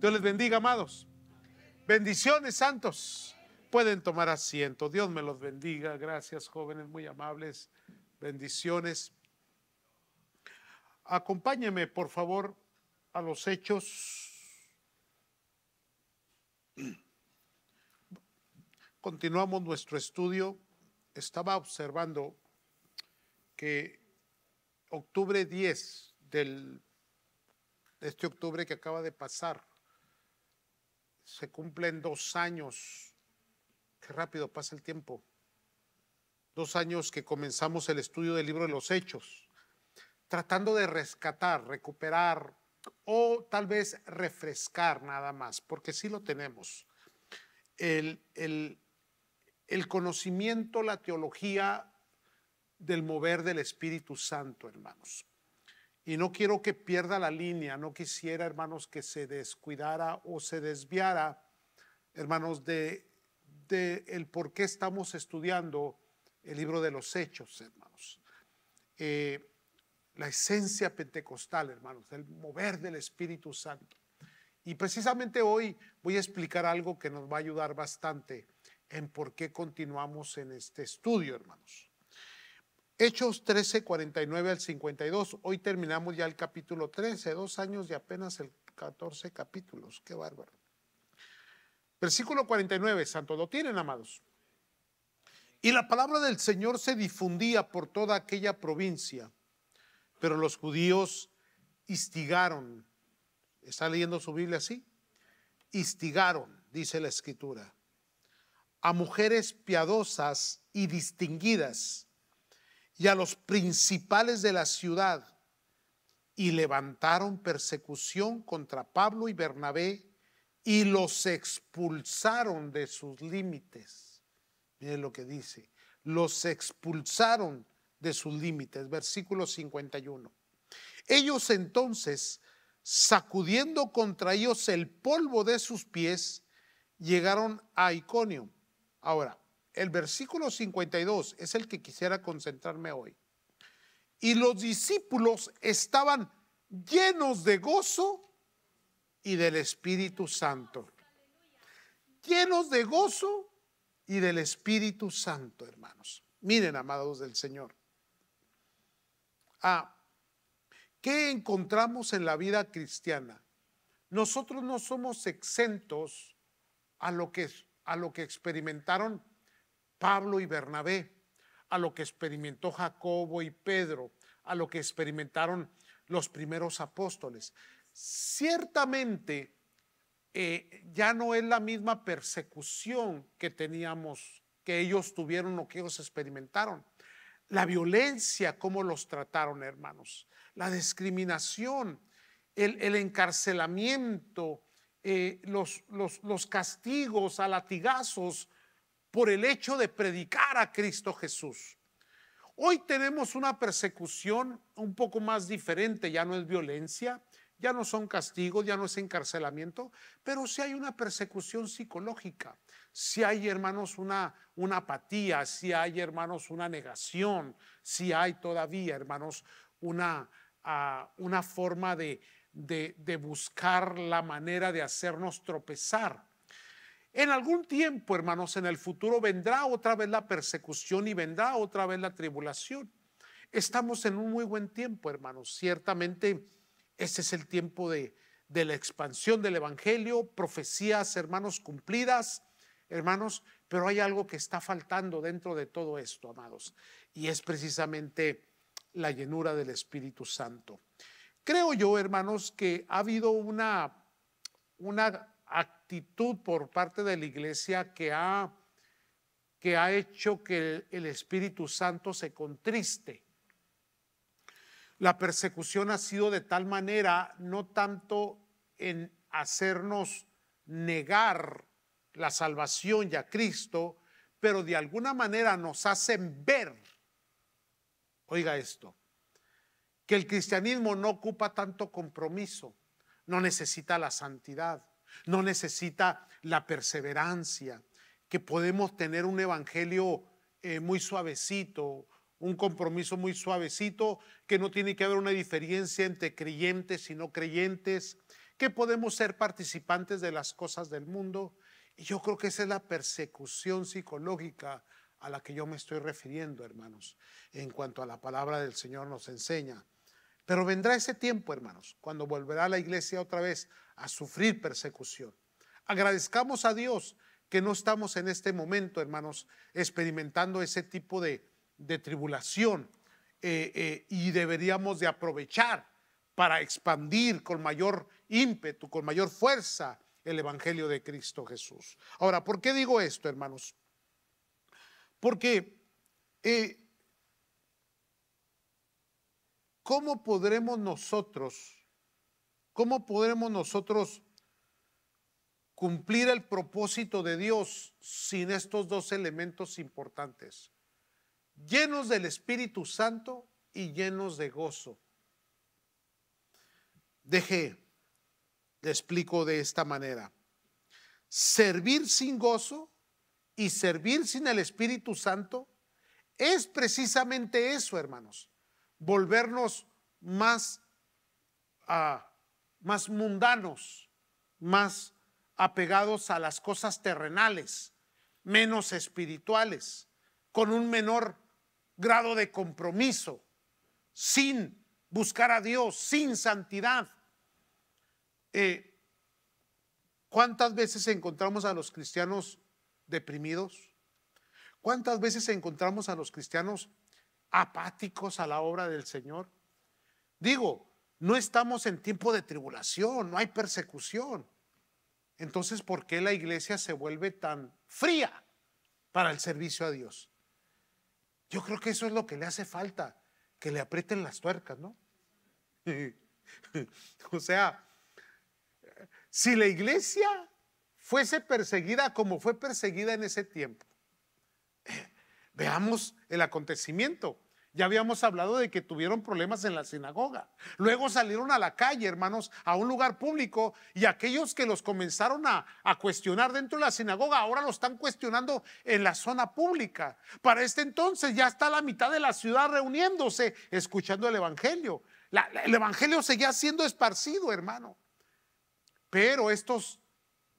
Dios les bendiga, amados. Bendiciones, santos. Pueden tomar asiento. Dios me los bendiga. Gracias, jóvenes muy amables. Bendiciones. Acompáñeme, por favor, a los Hechos. Continuamos nuestro estudio. Estaba observando que octubre 10 de este octubre que acaba de pasar, se cumplen 2 años. Qué rápido pasa el tiempo. 2 años que comenzamos el estudio del libro de los Hechos, tratando de rescatar, recuperar o tal vez refrescar nada más, porque sí lo tenemos. El conocimiento, la teología del mover del Espíritu Santo, hermanos. Y no quiero que pierda la línea, no quisiera, hermanos, que se descuidara o se desviara, hermanos, de el por qué estamos estudiando el libro de los Hechos, hermanos. La esencia pentecostal, hermanos, el mover del Espíritu Santo. Y precisamente hoy voy a explicar algo que nos va a ayudar bastante en por qué continuamos en este estudio, hermanos. Hechos 13, 49 al 52. Hoy terminamos ya el capítulo 13, 2 años y apenas el 14 capítulos. Qué bárbaro. Versículo 49, santos, ¿lo tienen, amados? Y la palabra del Señor se difundía por toda aquella provincia, pero los judíos instigaron. ¿Está leyendo su Biblia así? Instigaron, dice la Escritura, a mujeres piadosas y distinguidas y a los principales de la ciudad, y levantaron persecución contra Pablo y Bernabé y los expulsaron de sus límites. Miren lo que dice: los expulsaron de sus límites. Versículo 51. Ellos entonces, sacudiendo contra ellos el polvo de sus pies, llegaron a Iconio. Ahora, el versículo 52 es el que quisiera concentrarme hoy. Y los discípulos estaban llenos de gozo y del Espíritu Santo. Llenos de gozo y del Espíritu Santo, hermanos. Miren, amados del Señor. ¿Qué encontramos en la vida cristiana? Nosotros no somos exentos a lo que experimentaron Pablo y Bernabé, a lo que experimentó Jacobo y Pedro, a lo que experimentaron los primeros apóstoles. Ciertamente ya no es la misma persecución que teníamos, que ellos tuvieron o que ellos experimentaron. La violencia, cómo los trataron, hermanos, la discriminación, el encarcelamiento, los castigos a latigazos por el hecho de predicar a Cristo Jesús. Hoy tenemos una persecución un poco más diferente, ya no es violencia, ya no son castigos, ya no es encarcelamiento, pero sí hay una persecución psicológica, sí hay, hermanos, una apatía, sí hay, hermanos, una negación, sí hay todavía, hermanos, una forma de buscar la manera de hacernos tropezar. En algún tiempo, hermanos, en el futuro vendrá otra vez la persecución y vendrá otra vez la tribulación. Estamos en un muy buen tiempo, hermanos. Ciertamente este es el tiempo de la expansión del evangelio, profecías, hermanos, cumplidas, hermanos, pero hay algo que está faltando dentro de todo esto, amados, y es precisamente la llenura del Espíritu Santo. Creo yo, hermanos, que ha habido una actitud por parte de la iglesia que ha hecho que el Espíritu Santo se contriste. La persecución ha sido de tal manera, no tanto en hacernos negar la salvación y a Cristo, pero de alguna manera nos hacen ver, oiga esto, que el cristianismo no ocupa tanto compromiso, no necesita la santidad, no necesita la perseverancia, que podemos tener un evangelio muy suavecito, un compromiso muy suavecito, que no tiene que haber una diferencia entre creyentes y no creyentes, que podemos ser participantes de las cosas del mundo. Y yo creo que esa es la persecución psicológica a la que yo me estoy refiriendo, hermanos, en cuanto a la palabra del Señor nos enseña. Pero vendrá ese tiempo, hermanos, cuando volverá la iglesia otra vez a sufrir persecución. Agradezcamos a Dios que no estamos en este momento, hermanos, experimentando ese tipo de tribulación, y deberíamos de aprovechar para expandir con mayor ímpetu, con mayor fuerza el evangelio de Cristo Jesús. Ahora, ¿por qué digo esto, hermanos? Porque ¿cómo podremos nosotros cumplir el propósito de Dios sin estos dos elementos importantes? Llenos del Espíritu Santo y llenos de gozo. Le explico de esta manera. Servir sin gozo y servir sin el Espíritu Santo es precisamente eso, hermanos. Volvernos más mundanos, más apegados a las cosas terrenales, menos espirituales, con un menor grado de compromiso, sin buscar a Dios, sin santidad. ¿Cuántas veces encontramos a los cristianos deprimidos? ¿Cuántas veces encontramos a los cristianos apáticos a la obra del Señor? Digo, no estamos en tiempo de tribulación, no hay persecución. Entonces, ¿por qué la iglesia se vuelve tan fría para el servicio a Dios? Yo creo que eso es lo que le hace falta, que le aprieten las tuercas, ¿no? O sea, si la iglesia fuese perseguida como fue perseguida en ese tiempo, veamos el acontecimiento. Ya habíamos hablado de que tuvieron problemas en la sinagoga. Luego salieron a la calle, hermanos, a un lugar público, y aquellos que los comenzaron a cuestionar dentro de la sinagoga, ahora lo están cuestionando en la zona pública. Para este entonces ya está la mitad de la ciudad reuniéndose, escuchando el evangelio. El evangelio seguía siendo esparcido, hermano. Pero estos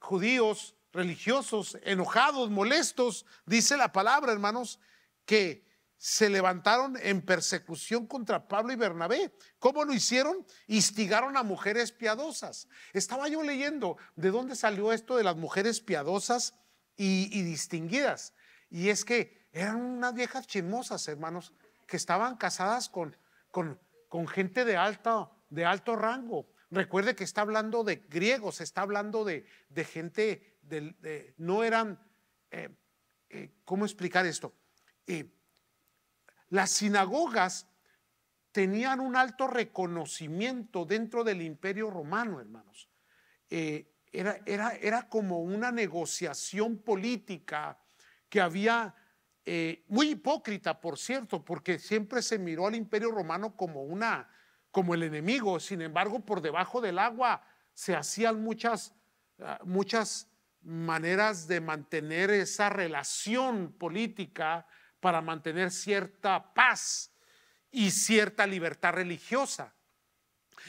judíos religiosos, enojados, molestos, dice la palabra, hermanos, que se levantaron en persecución contra Pablo y Bernabé. ¿Cómo lo hicieron? Instigaron a mujeres piadosas. Estaba yo leyendo de dónde salió esto de las mujeres piadosas y distinguidas. Y es que eran unas viejas chismosas, hermanos, que estaban casadas con gente de alto rango. Recuerde que está hablando de griegos, está hablando de gente, no eran, ¿cómo explicar esto? Las sinagogas tenían un alto reconocimiento dentro del Imperio Romano, hermanos. Era como una negociación política que había, muy hipócrita, por cierto, porque siempre se miró al Imperio Romano como el enemigo. Sin embargo, por debajo del agua se hacían muchas maneras de mantener esa relación política, para mantener cierta paz y cierta libertad religiosa.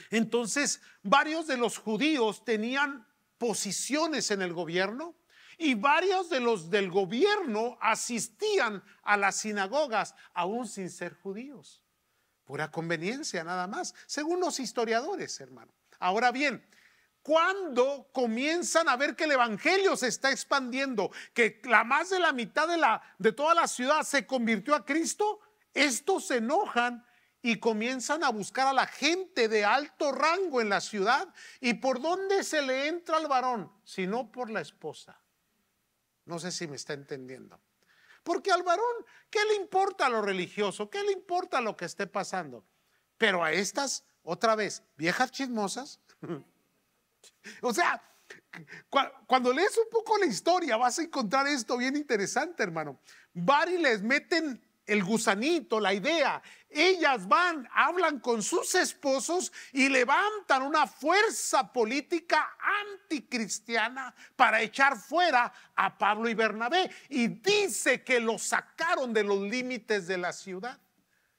Entonces, varios de los judíos tenían posiciones en el gobierno, y varios de los del gobierno asistían a las sinagogas aún sin ser judíos. Pura conveniencia nada más, según los historiadores, hermano. Ahora bien, cuando comienzan a ver que el evangelio se está expandiendo, que más de la mitad de toda la ciudad se convirtió a Cristo, estos se enojan y comienzan a buscar a la gente de alto rango en la ciudad. ¿Y por dónde se le entra al varón? Sino por la esposa. No sé si me está entendiendo. Porque al varón, ¿qué le importa lo religioso? ¿Qué le importa lo que esté pasando? Pero a estas, otra vez, viejas chismosas. O sea, cuando lees un poco la historia vas a encontrar esto bien interesante, hermano. Van y les meten el gusanito, la idea. Ellas van, hablan con sus esposos y levantan una fuerza política anticristiana para echar fuera a Pablo y Bernabé. Y dice que los sacaron de los límites de la ciudad,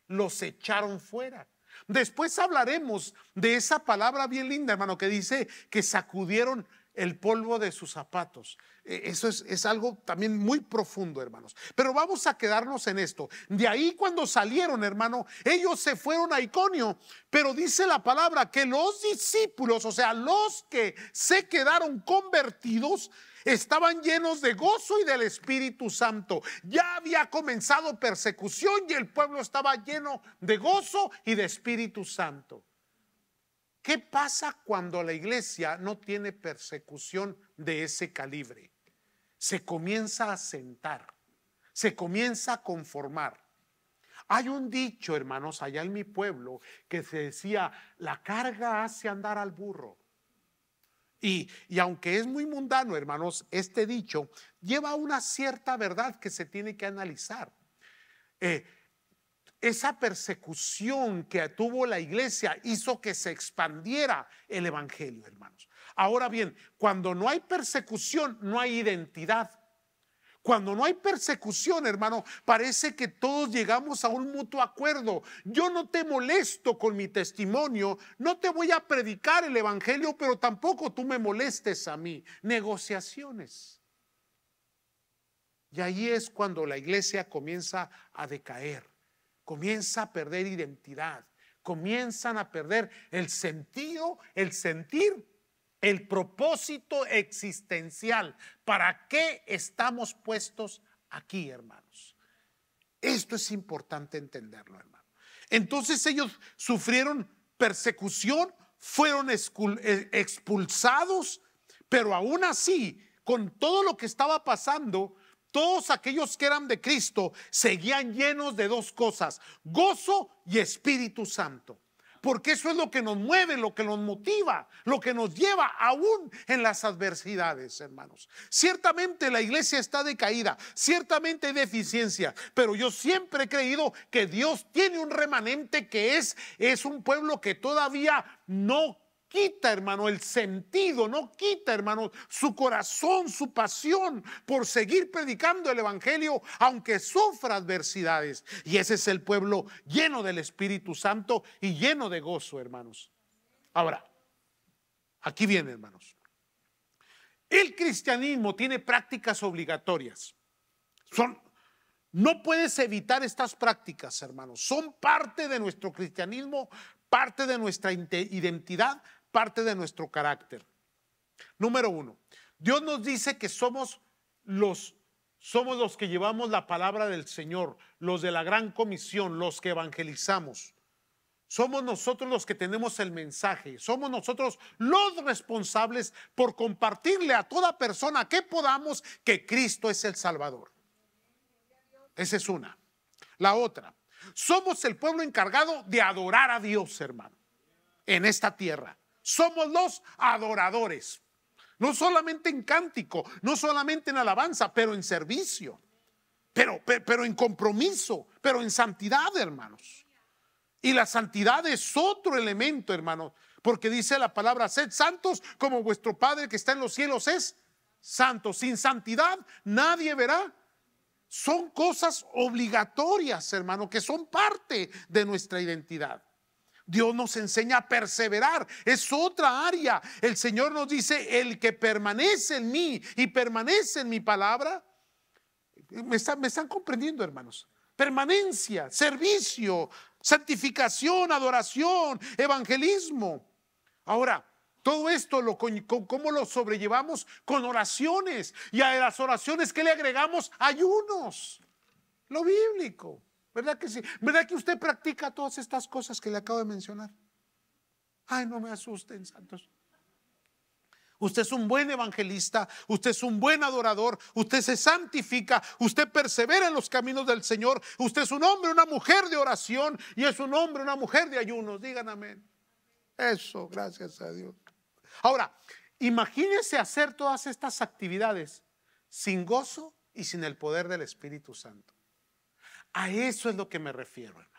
los echaron fuera. Después hablaremos de esa palabra bien linda, hermano, que dice que sacudieron el polvo de sus zapatos. Eso es algo también muy profundo, hermanos. Pero vamos a quedarnos en esto. De ahí, cuando salieron, hermano, ellos se fueron a Iconio. Pero dice la palabra que los discípulos, o sea, los que se quedaron convertidos, estaban llenos de gozo y del Espíritu Santo. Ya había comenzado persecución y el pueblo estaba lleno de gozo y de Espíritu Santo. ¿Qué pasa cuando la iglesia no tiene persecución de ese calibre? Se comienza a sentar, se comienza a conformar. Hay un dicho, hermanos, allá en mi pueblo, que se decía: la carga hace andar al burro. Y aunque es muy mundano, hermanos, este dicho lleva una cierta verdad que se tiene que analizar. Esa persecución que tuvo la iglesia hizo que se expandiera el evangelio, hermanos. Ahora bien, cuando no hay persecución, no hay identidad. Cuando no hay persecución, hermano, parece que todos llegamos a un mutuo acuerdo. Yo no te molesto con mi testimonio, no te voy a predicar el evangelio, pero tampoco tú me molestes a mí. Negociaciones. Y ahí es cuando la iglesia comienza a decaer, comienza a perder identidad, comienzan a perder el sentido, el sentir, el propósito existencial. ¿Para qué estamos puestos aquí, hermanos? Esto es importante entenderlo, hermano. Entonces ellos sufrieron persecución, fueron expulsados, pero aún así, con todo lo que estaba pasando, todos aquellos que eran de Cristo seguían llenos de dos cosas: gozo y Espíritu Santo. Porque eso es lo que nos mueve, lo que nos motiva, lo que nos lleva aún en las adversidades, hermanos. Ciertamente la iglesia está decaída, ciertamente hay deficiencia, pero yo siempre he creído que Dios tiene un remanente que es un pueblo que todavía no quita, hermano, el sentido, no quita, hermano, su corazón, su pasión por seguir predicando el evangelio, aunque sufra adversidades. Y ese es el pueblo lleno del Espíritu Santo y lleno de gozo, hermanos. Ahora, aquí viene, hermanos. El cristianismo tiene prácticas obligatorias. No puedes evitar estas prácticas, hermanos. Son parte de nuestro cristianismo, parte de nuestra identidad, parte de nuestro carácter. Número uno, Dios nos dice que somos los que llevamos la palabra del Señor, los de la gran comisión, los que evangelizamos. Somos nosotros los que tenemos el mensaje, somos nosotros los responsables por compartirle a toda persona que podamos que Cristo es el Salvador. Esa es una. La otra, somos el pueblo encargado de adorar a Dios, hermano, en esta tierra. Somos los adoradores, no solamente en cántico, no solamente en alabanza, pero en servicio, pero en compromiso, pero en santidad, hermanos. Y la santidad es otro elemento, hermanos, porque dice la palabra: sed santos como vuestro Padre que está en los cielos es santo. Sin santidad nadie verá. Son cosas obligatorias, hermano, que son parte de nuestra identidad. Dios nos enseña a perseverar, es otra área. El Señor nos dice: el que permanece en mí y permanece en mi palabra. ¿Me están comprendiendo, hermanos? Permanencia, servicio, santificación, adoración, evangelismo. Ahora, todo esto, ¿cómo lo sobrellevamos? Con oraciones. Y a las oraciones, ¿qué le agregamos? Ayunos. Lo bíblico. ¿Verdad que sí? ¿Verdad que usted practica todas estas cosas que le acabo de mencionar? Ay, no me asusten, santos. Usted es un buen evangelista, usted es un buen adorador, usted se santifica, usted persevera en los caminos del Señor, usted es un hombre, una mujer de oración y es un hombre, una mujer de ayunos. Digan amén. Eso, gracias a Dios. Ahora, imagínese hacer todas estas actividades sin gozo y sin el poder del Espíritu Santo. A eso es lo que me refiero, hermanos.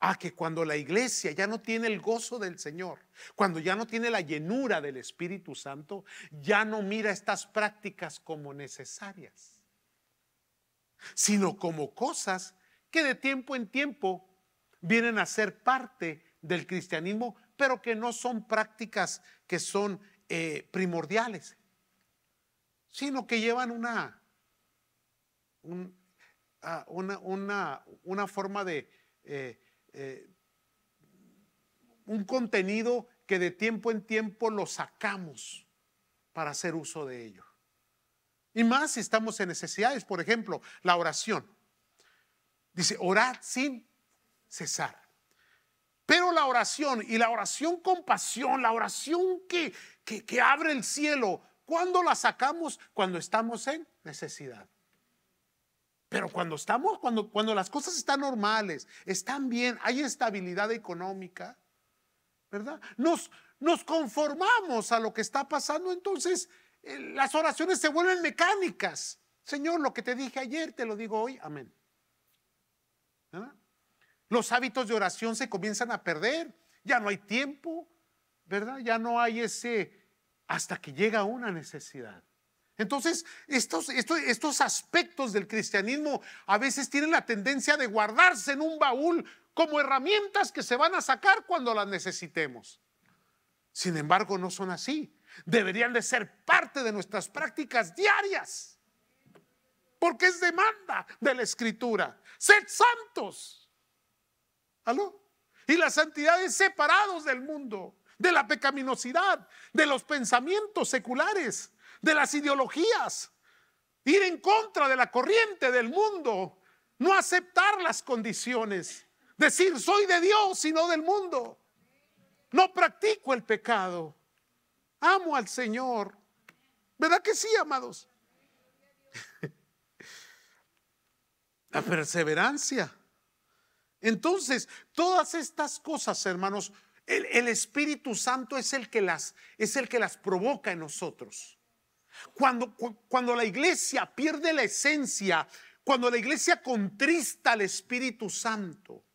A que cuando la iglesia ya no tiene el gozo del Señor, cuando ya no tiene la llenura del Espíritu Santo, ya no mira estas prácticas como necesarias, sino como cosas que de tiempo en tiempo vienen a ser parte del cristianismo, pero que no son prácticas que son primordiales, sino que llevan una forma de un contenido que de tiempo en tiempo lo sacamos para hacer uso de ello. Y más si estamos en necesidades. Por ejemplo, la oración. Dice, orad sin cesar. Pero la oración, y la oración con pasión, la oración que abre el cielo, ¿cuándo la sacamos? Cuando estamos en necesidad. Pero cuando las cosas están normales, están bien, hay estabilidad económica, ¿verdad? Nos conformamos a lo que está pasando, entonces las oraciones se vuelven mecánicas. Señor, lo que te dije ayer, te lo digo hoy, amén. ¿Verdad? Los hábitos de oración se comienzan a perder, ya no hay tiempo, ¿verdad? Ya no hay hasta que llega una necesidad. Entonces, estos aspectos del cristianismo a veces tienen la tendencia de guardarse en un baúl como herramientas que se van a sacar cuando las necesitemos. Sin embargo, no son así. Deberían de ser parte de nuestras prácticas diarias, porque es demanda de la Escritura. Sed santos. ¿Aló? Y la santidad es separados del mundo, de la pecaminosidad, de los pensamientos seculares, de las ideologías, ir en contra de la corriente del mundo, no aceptar las condiciones, decir soy de Dios y no del mundo, no practico el pecado, amo al Señor. ¿Verdad que sí, amados? La perseverancia. Entonces, todas estas cosas, hermanos, el Espíritu Santo es el que las provoca en nosotros. Cuando la iglesia pierde la esencia, cuando la iglesia contrista al Espíritu Santo,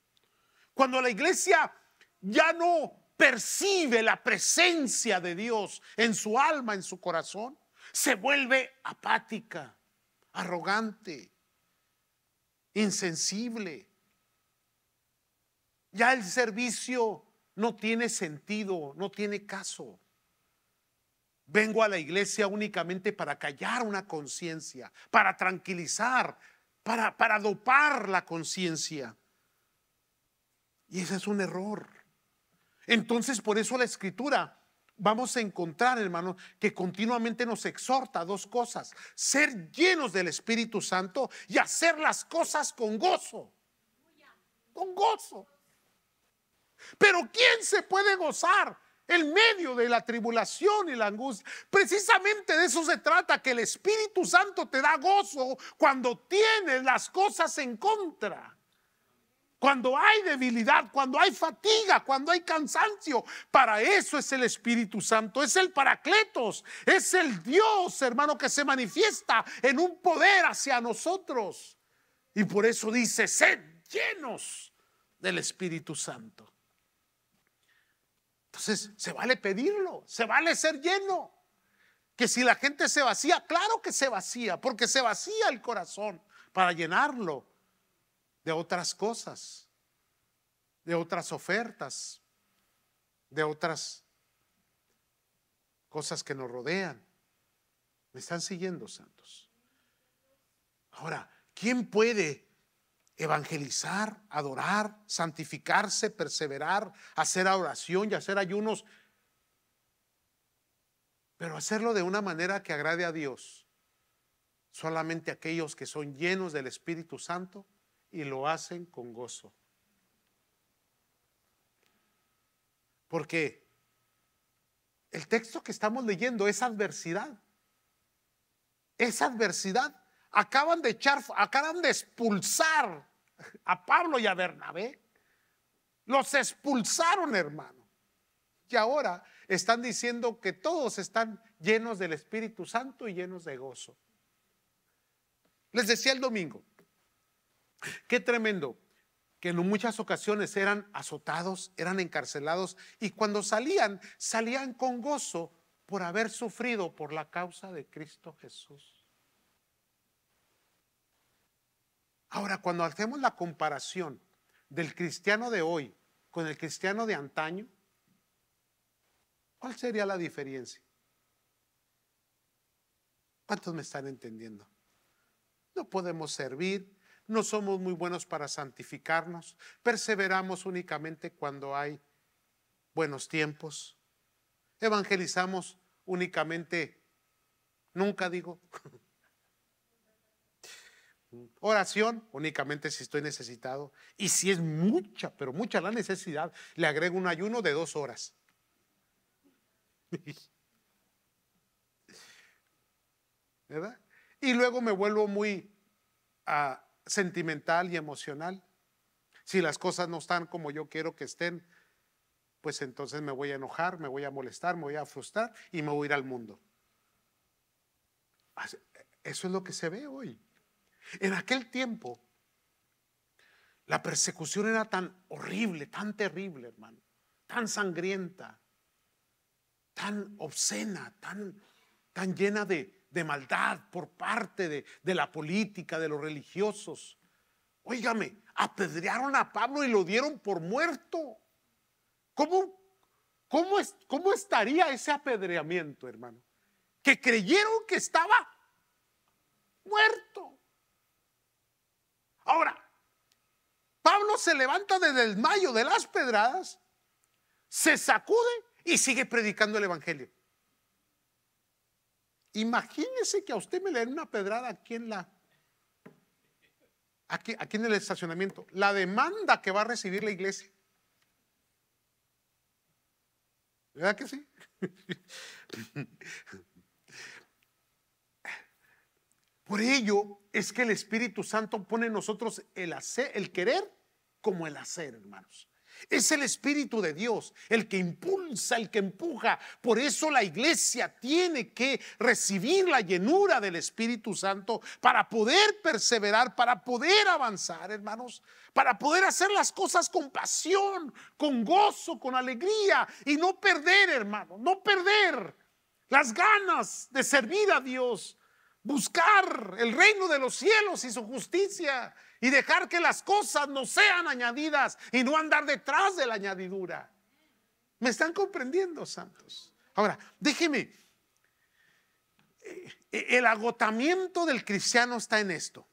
cuando la iglesia ya no percibe la presencia de Dios en su alma, en su corazón, se vuelve apática, arrogante, insensible. Ya el servicio no tiene sentido, no tiene caso. Vengo a la iglesia únicamente para callar una conciencia, para tranquilizar, para dopar la conciencia. Y ese es un error. Entonces, por eso la Escritura, vamos a encontrar, hermano, que continuamente nos exhorta a dos cosas: ser llenos del Espíritu Santo y hacer las cosas con gozo. Con gozo. Pero ¿quién se puede gozar en medio de la tribulación y la angustia? Precisamente de eso se trata, que el Espíritu Santo te da gozo cuando tienes las cosas en contra. Cuando hay debilidad, cuando hay fatiga, cuando hay cansancio. Para eso es el Espíritu Santo, es el Paracletos, es el Dios, hermano, que se manifiesta en un poder hacia nosotros. Y por eso dice, sed llenos del Espíritu Santo. Entonces, se vale pedirlo, se vale ser lleno. Que si la gente se vacía, claro que se vacía, porque se vacía el corazón para llenarlo de otras cosas, de otras ofertas, de otras cosas que nos rodean. ¿Me están siguiendo, santos? Ahora, ¿quién puede evangelizar, adorar, santificarse, perseverar, hacer oración y hacer ayunos, pero hacerlo de una manera que agrade a Dios? Solamente aquellos que son llenos del Espíritu Santo y lo hacen con gozo. Porque el texto que estamos leyendo es adversidad. Es adversidad. Acaban de expulsar a Pablo y a Bernabé. Los expulsaron, hermano. Y ahora están diciendo que todos están llenos del Espíritu Santo y llenos de gozo. Les decía el domingo, qué tremendo, que en muchas ocasiones eran azotados, eran encarcelados, y cuando salían con gozo por haber sufrido por la causa de Cristo Jesús. Ahora, cuando hacemos la comparación del cristiano de hoy con el cristiano de antaño, ¿cuál sería la diferencia? ¿Cuántos me están entendiendo? No podemos servir, no somos muy buenos para santificarnos, perseveramos únicamente cuando hay buenos tiempos, evangelizamos únicamente, nunca digo, oración únicamente si estoy necesitado, y si es mucha, pero mucha la necesidad, le agrego un ayuno de 2 horas. ¿Verdad? Y luego me vuelvo muy sentimental y emocional. Si las cosas no están como yo quiero que estén, pues entonces me voy a enojar, me voy a molestar, me voy a frustrar y me voy a ir al mundo. Eso es lo que se ve hoy. En aquel tiempo, la persecución era tan horrible, tan terrible, hermano, tan sangrienta, tan obscena, tan llena de maldad por parte de la política, de los religiosos. Óigame, apedrearon a Pablo y lo dieron por muerto. ¿Cómo estaría ese apedreamiento, hermano? Que creyeron que estaba muerto. Ahora, Pablo se levanta del desmayo de las pedradas, se sacude y sigue predicando el evangelio. Imagínese que a usted me le den una pedrada aquí en el estacionamiento. La demanda que va a recibir la iglesia. ¿Verdad que sí? Por ello es que el Espíritu Santo pone en nosotros el querer como el hacer, hermanos. Es el Espíritu de Dios el que impulsa, el que empuja. Por eso la iglesia tiene que recibir la llenura del Espíritu Santo para poder perseverar, para poder avanzar, hermanos, para poder hacer las cosas con pasión, con gozo, con alegría y no perder, hermano, no perder las ganas de servir a Dios. Buscar el reino de los cielos y su justicia y dejar que las cosas nos sean añadidas y no andar detrás de la añadidura. ¿Me están comprendiendo, santos? Ahora, déjeme, el agotamiento del cristiano está en esto,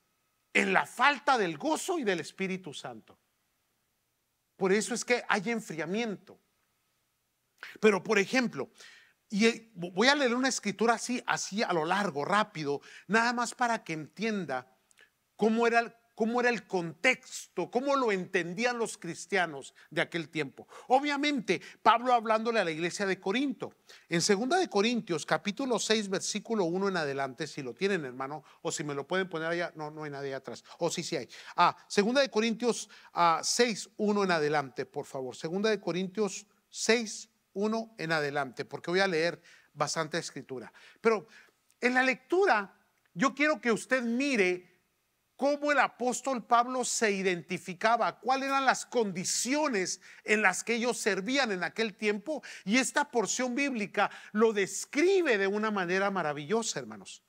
en la falta del gozo y del Espíritu Santo. Por eso es que hay enfriamiento. Pero, por ejemplo, y voy a leer una escritura así a lo largo, rápido, nada más para que entienda cómo era el contexto, cómo lo entendían los cristianos de aquel tiempo. Obviamente, Pablo hablándole a la iglesia de Corinto. En 2 de Corintios, capítulo 6, versículo 1 en adelante, si lo tienen, hermano, o si me lo pueden poner allá, no hay nadie atrás, o sí hay. 2 de Corintios 6, 1 en adelante, por favor. 2 de Corintios 6, 1 en adelante, porque voy a leer bastante escritura. Pero en la lectura yo quiero que usted mire cómo el apóstol Pablo se identificaba, cuáles eran las condiciones en las que ellos servían en aquel tiempo, y esta porción bíblica lo describe de una manera maravillosa, hermanos.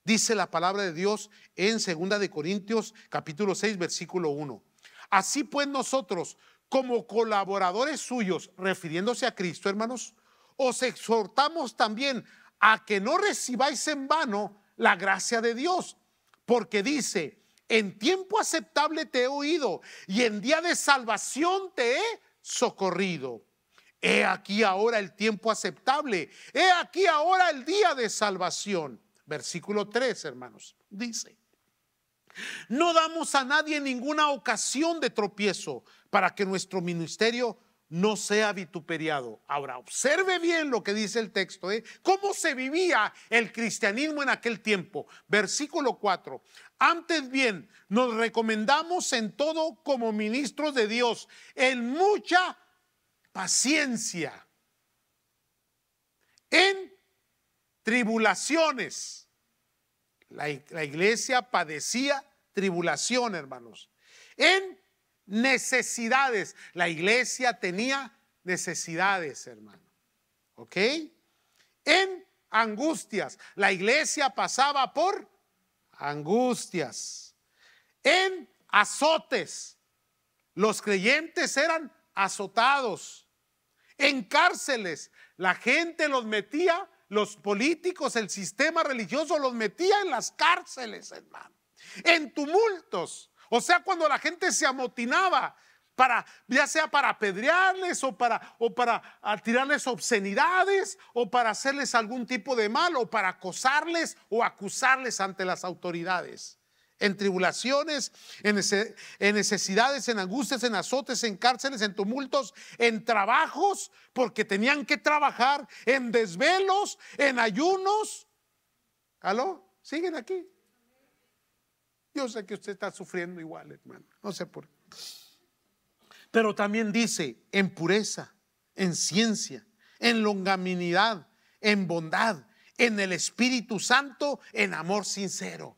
Dice la palabra de Dios en 2 de Corintios capítulo 6 versículo 1. Así pues nosotros, como colaboradores suyos, refiriéndose a Cristo, hermanos, os exhortamos también a que no recibáis en vano la gracia de Dios, porque dice: en tiempo aceptable te he oído y en día de salvación te he socorrido. He aquí ahora el tiempo aceptable, he aquí ahora el día de salvación. Versículo 3, hermanos, dice: no damos a nadie ninguna ocasión de tropiezo para que nuestro ministerio no sea vituperiado. Ahora, observe bien lo que dice el texto, cómo se vivía el cristianismo en aquel tiempo. Versículo 4. Antes bien, nos recomendamos en todo como ministros de Dios, en mucha paciencia, en tribulaciones. La iglesia padecía tribulación, hermanos. En necesidades. La iglesia tenía necesidades, hermano. ¿Ok? En angustias. La iglesia pasaba por angustias. En azotes. Los creyentes eran azotados en cárceles. La gente los metía, los políticos, el sistema religioso los metía en las cárceles, hermano, en tumultos. O sea, cuando la gente se amotinaba para, ya sea para apedrearles o para tirarles obscenidades o para hacerles algún tipo de mal o para acosarles o acusarles ante las autoridades. En tribulaciones, en necesidades, en angustias, en azotes, en cárceles, en tumultos, en trabajos, porque tenían que trabajar, en desvelos, en ayunos. ¿Aló? ¿Siguen aquí? Yo sé que usted está sufriendo igual, hermano. No sé por qué. Pero también dice en pureza, en ciencia, en longanimidad, en bondad, en el Espíritu Santo, en amor sincero.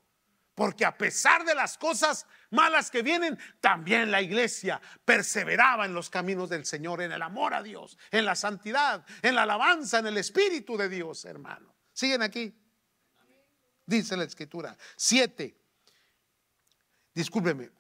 Porque a pesar de las cosas malas que vienen, también la iglesia perseveraba en los caminos del Señor, en el amor a Dios, en la santidad, en la alabanza, en el Espíritu de Dios, hermano. ¿Siguen aquí? Dice la Escritura. 7. Discúlpeme.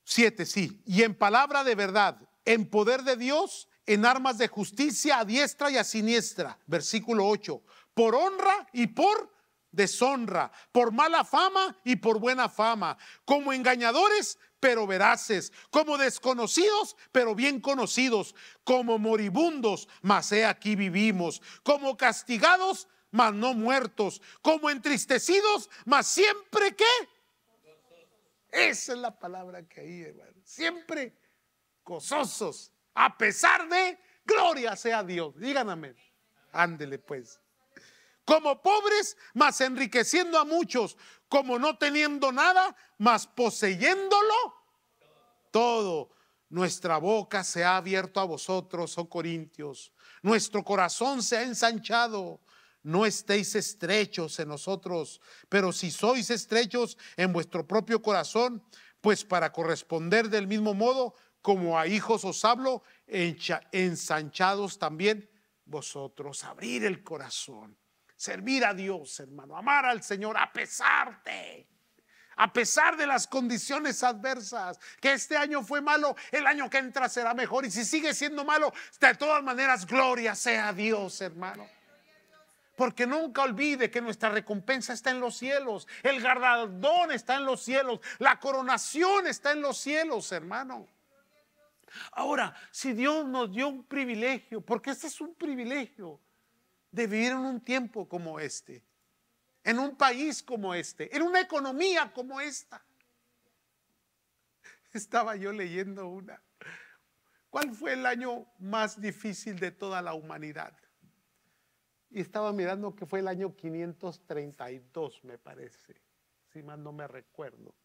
7, sí. Y en palabra de verdad, en poder de Dios, en armas de justicia a diestra y a siniestra. Versículo 8. Por honra y por deshonra, por mala fama y por buena fama, como engañadores pero veraces, como desconocidos pero bien conocidos, como moribundos, mas he aquí vivimos, como castigados mas no muertos, como entristecidos mas siempre que. Esa es la palabra que hay, hermano. Siempre gozosos, a pesar de, gloria sea a Dios. Digan amén. Ándele pues. Como pobres, mas enriqueciendo a muchos, como no teniendo nada, mas poseyéndolo todo. Nuestra boca se ha abierto a vosotros, oh Corintios. Nuestro corazón se ha ensanchado. No estéis estrechos en nosotros, pero si sois estrechos en vuestro propio corazón, pues para corresponder del mismo modo, como a hijos os hablo, ensanchados también vosotros. Abrir el corazón. Servir a Dios, hermano, amar al Señor a pesar de las condiciones adversas. Que este año fue malo, el año que entra será mejor. Y si sigue siendo malo, de todas maneras, gloria sea a Dios, hermano. Porque nunca olvide que nuestra recompensa está en los cielos. El galardón está en los cielos. La coronación está en los cielos, hermano. Ahora, si Dios nos dio un privilegio, porque este es un privilegio, de vivir en un tiempo como este, en un país como este, en una economía como esta. Estaba yo leyendo ¿cuál fue el año más difícil de toda la humanidad? Y estaba mirando que fue el año 532, me parece, si mal no me recuerdo.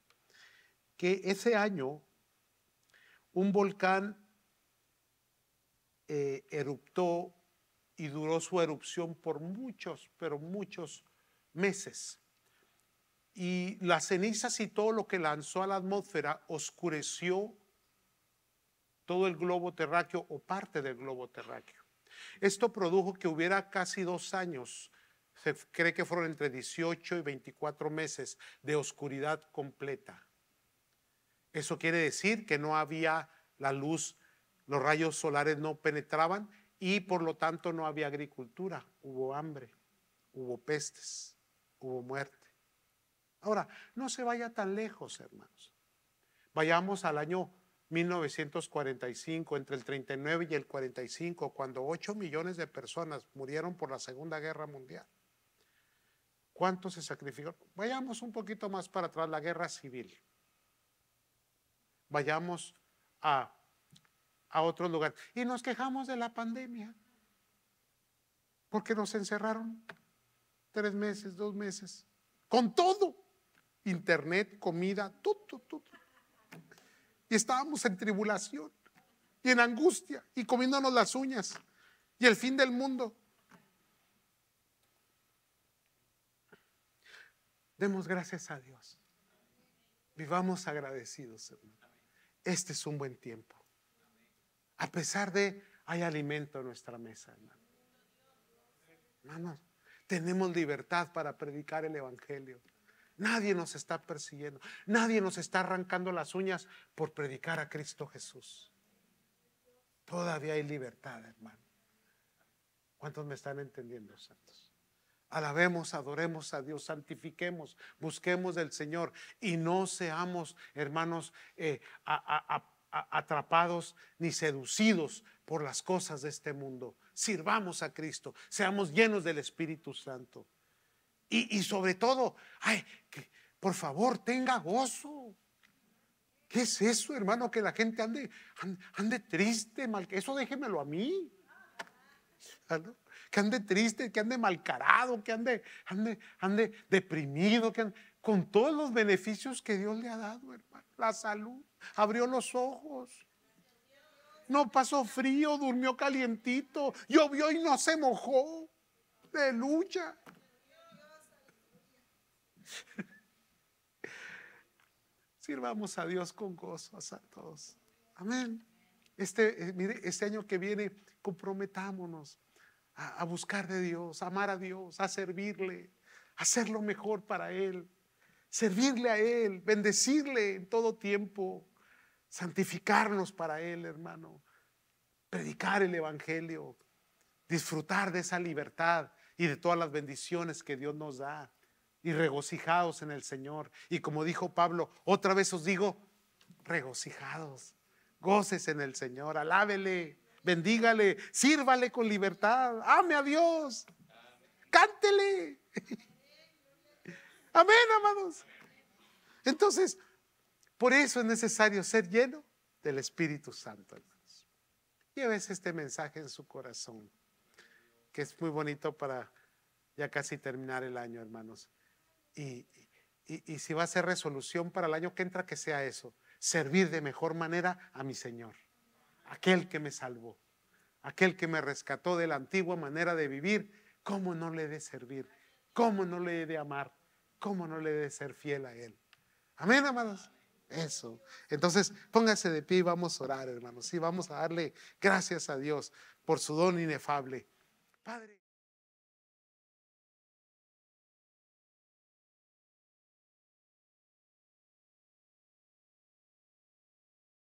Que ese año un volcán eruptó y duró su erupción por muchos, pero muchos meses. Y las cenizas y todo lo que lanzó a la atmósfera oscureció todo el globo terráqueo o parte del globo terráqueo. Esto produjo que hubiera casi 2 años, se cree que fueron entre 18 y 24 meses de oscuridad completa. Eso quiere decir que no había la luz, los rayos solares no penetraban y por lo tanto no había agricultura, hubo hambre, hubo pestes, hubo muerte. Ahora, no se vaya tan lejos, hermanos. Vayamos al año 1945, entre el 39 y el 45, cuando 8 millones de personas murieron por la Segunda Guerra Mundial. ¿Cuánto se sacrificó? Vayamos un poquito más para atrás, la Guerra Civil. Vayamos a otro lugar. Y nos quejamos de la pandemia, porque nos encerraron 3 meses, 2 meses, con todo, internet, comida, todo. Y estábamos en tribulación y en angustia y comiéndonos las uñas y el fin del mundo. Demos gracias a Dios. Vivamos agradecidos, hermano. Este es un buen tiempo. A pesar de, hay alimento en nuestra mesa, hermano. Hermanos, tenemos libertad para predicar el evangelio. Nadie nos está persiguiendo. Nadie nos está arrancando las uñas por predicar a Cristo Jesús. Todavía hay libertad, hermano. ¿Cuántos me están entendiendo, santos? Alabemos, adoremos a Dios, santifiquemos, busquemos del Señor y no seamos, hermanos, atrapados ni seducidos por las cosas de este mundo. Sirvamos a Cristo, seamos llenos del Espíritu Santo. Y sobre todo, por favor, tenga gozo. ¿Qué es eso, hermano? Que la gente ande triste, mal. Eso déjemelo a mí. ¿No? Que ande triste, que ande malcarado, que ande deprimido, con todos los beneficios que Dios le ha dado, hermano. La salud, abrió los ojos, no pasó frío, durmió calientito, llovió y no se mojó. Aleluya. Sirvamos a Dios con gozo a todos. Amén. Mire, este año que viene, comprometámonos a buscar de Dios, a amar a Dios, a servirle, a hacer lo mejor para Él, servirle a Él, bendecirle en todo tiempo, santificarnos para Él, hermano, predicar el Evangelio, disfrutar de esa libertad y de todas las bendiciones que Dios nos da, y regocijados en el Señor. Y como dijo Pablo, otra vez os digo, regocijados, goces en el Señor, alábele, bendígale, sírvale con libertad, ame a Dios, cántele. Amén, amados. Entonces, por eso es necesario ser lleno del Espíritu Santo, hermanos. Llévese este mensaje en su corazón, que es muy bonito para ya casi terminar el año, hermanos. Y si va a ser resolución para el año que entra, que sea eso: servir de mejor manera a mi Señor, aquel que me salvó, aquel que me rescató de la antigua manera de vivir. ¿Cómo no le he de servir? ¿Cómo no le he de amar? ¿Cómo no le he de ser fiel a Él? Amén, amados. Eso. Entonces, póngase de pie y vamos a orar, hermanos. Sí, vamos a darle gracias a Dios por su don inefable. Padre.